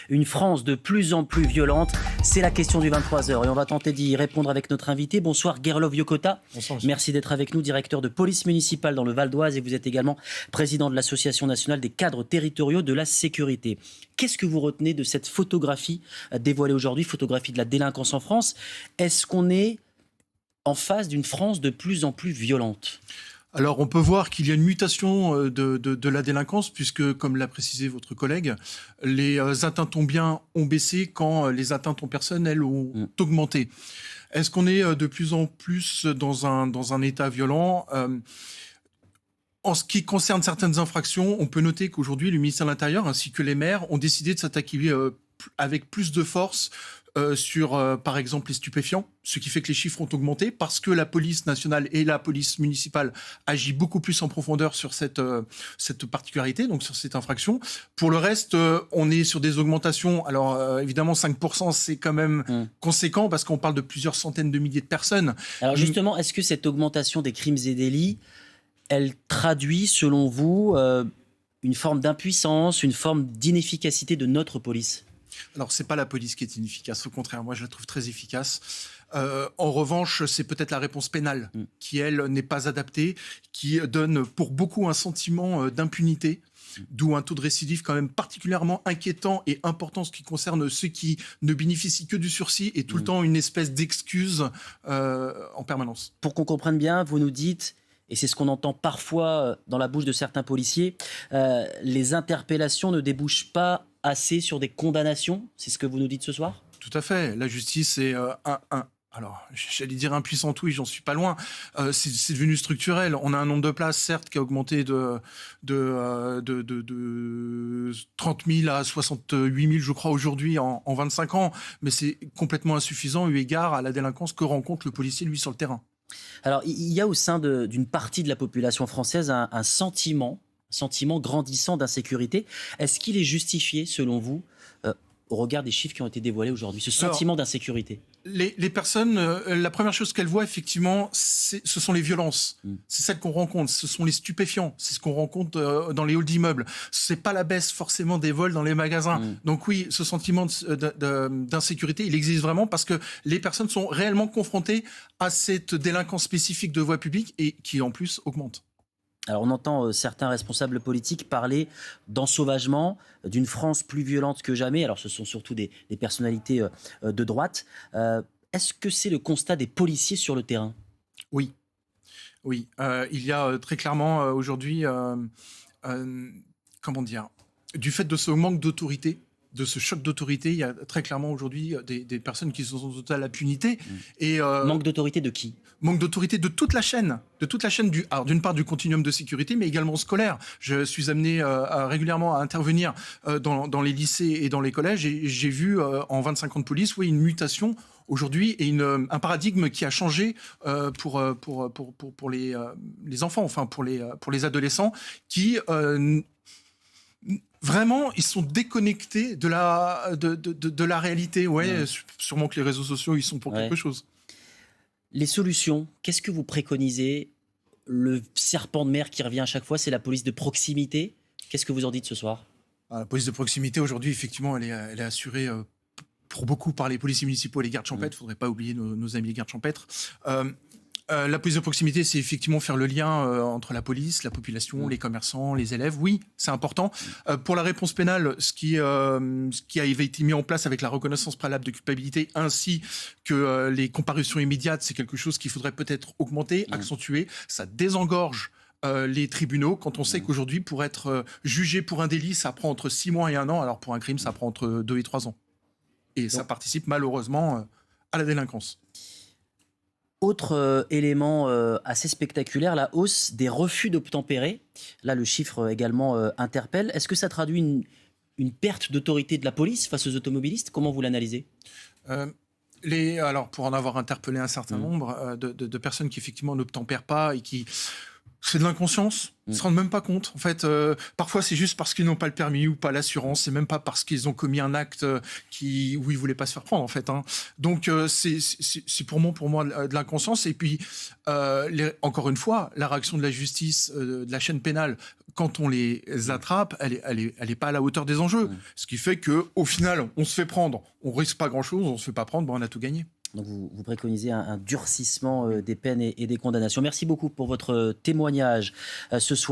Une France de plus en plus violente, c'est la question du 23h et on va tenter d'y répondre avec notre invité. Bonsoir Gerlof Yokota, Bonsoir, merci d'être avec nous, directeur de police municipale dans le Val d'Oise et vous êtes également président de l'Association nationale des cadres territoriaux de la sécurité. Qu'est-ce que vous retenez de cette photographie dévoilée aujourd'hui, photographie de la délinquance en France? Est-ce qu'on est en face d'une France de plus en plus violente? Alors, on peut voir qu'il y a une mutation de la délinquance, puisque, comme l'a précisé votre collègue, les atteintes aux biens ont baissé quand les atteintes aux personnes, elles, ont augmenté. Est-ce qu'on est de plus en plus dans un état violent? En ce qui concerne certaines infractions, on peut noter qu'aujourd'hui, le ministère de l'Intérieur ainsi que les maires ont décidé de s'attaquer avec plus de force sur, par exemple, les stupéfiants, ce qui fait que les chiffres ont augmenté parce que la police nationale et la police municipale agissent beaucoup plus en profondeur sur cette particularité, donc sur cette infraction. Pour le reste, on est sur des augmentations. Alors, évidemment, 5%, c'est quand même conséquent parce qu'on parle de plusieurs centaines de milliers de personnes. Alors justement, est-ce que cette augmentation des crimes et délits, elle traduit, selon vous, une forme d'impuissance, une forme d'inefficacité de notre police? Alors, c'est pas la police qui est inefficace, au contraire, moi je la trouve très efficace. En revanche, c'est peut-être la réponse pénale qui, elle, n'est pas adaptée, qui donne pour beaucoup un sentiment d'impunité, d'où un taux de récidive quand même particulièrement inquiétant et important en ce qui concerne ceux qui ne bénéficient que du sursis et tout le temps une espèce d'excuse en permanence. Pour qu'on comprenne bien, vous nous dites, et c'est ce qu'on entend parfois dans la bouche de certains policiers, les interpellations ne débouchent pas assez sur des condamnations, c'est ce que vous nous dites ce soir? Tout à fait. La justice est alors, j'allais dire impuissante, oui, j'en suis pas loin. C'est devenu structurel. On a un nombre de places, certes, qui a augmenté de 30 000 à 68 000, je crois, aujourd'hui en 25 ans. Mais c'est complètement insuffisant eu égard à la délinquance que rencontre le policier, lui, sur le terrain. Alors, il y a au sein d'une partie de la population française un sentiment grandissant d'insécurité. Est-ce qu'il est justifié, selon vous, au regard des chiffres qui ont été dévoilés aujourd'hui, ce sentiment d'insécurité? Les personnes, la première chose qu'elles voient, effectivement, ce sont les violences. C'est celles qu'on rencontre. Ce sont les stupéfiants. C'est ce qu'on rencontre dans les halls d'immeubles. C'est pas la baisse, forcément, des vols dans les magasins. Donc oui, ce sentiment d'insécurité, il existe vraiment parce que les personnes sont réellement confrontées à cette délinquance spécifique de voie publique et qui, en plus, augmente. Alors on entend certains responsables politiques parler d'ensauvagement, d'une France plus violente que jamais. Alors ce sont surtout des personnalités de droite. Est-ce que c'est le constat des policiers sur le terrain? Oui. Oui. Il y a très clairement aujourd'hui, comment dire, du fait de ce manque d'autorité, de ce choc d'autorité, il y a très clairement aujourd'hui des personnes qui sont en totale impunité. Et, manque d'autorité de qui? Manque d'autorité de toute la chaîne alors d'une part du continuum de sécurité, mais également scolaire. Je suis amené régulièrement à intervenir dans les lycées et dans les collèges, et j'ai vu en 25 ans de police, oui, une mutation aujourd'hui et un paradigme qui a changé pour les enfants, enfin pour les adolescents, qui vraiment, ils sont déconnectés de la réalité. Ouais, sûrement que les réseaux sociaux, ils sont pour quelque chose. Les solutions, qu'est-ce que vous préconisez? Le serpent de mer qui revient à chaque fois, c'est la police de proximité. Qu'est-ce que vous en dites ce soir? La police de proximité, aujourd'hui, effectivement, elle est assurée pour beaucoup par les policiers municipaux et les gardes champêtres. Il ne faudrait pas oublier nos amis les gardes champêtres. La police de proximité, c'est effectivement faire le lien entre la police, la population, les commerçants, les élèves. Oui, c'est important. Pour la réponse pénale, ce qui avait été mis en place avec la reconnaissance préalable de culpabilité ainsi que les comparutions immédiates, c'est quelque chose qu'il faudrait peut-être augmenter, accentuer. Ça désengorge les tribunaux, quand on sait qu'aujourd'hui, pour être jugé pour un délit, ça prend entre 6 mois et 1 an, alors pour un crime, ça prend entre 2 et 3 ans. Et ça participe malheureusement à la délinquance. Autre élément assez spectaculaire, la hausse des refus d'obtempérer. Là, le chiffre également interpelle. Est-ce que ça traduit une perte d'autorité de la police face aux automobilistes? Comment vous l'analysez? Alors, pour en avoir interpellé un certain nombre de personnes qui effectivement n'obtempèrent pas et qui C'est de l'inconscience. Ils ne se rendent même pas compte. En fait, parfois, c'est juste parce qu'ils n'ont pas le permis ou pas l'assurance. C'est même pas parce qu'ils ont commis un acte où ils ne voulaient pas se faire prendre, en fait. Hein. Donc, c'est pour moi de l'inconscience. Et puis, encore une fois, la réaction de la justice, de la chaîne pénale, quand on les attrape, elle est pas à la hauteur des enjeux. Ce qui fait qu'au final, on se fait prendre. On risque pas grand-chose. On se fait pas prendre. On a tout gagné. Donc vous préconisez un durcissement des peines et des condamnations. Merci beaucoup pour votre témoignage ce soir.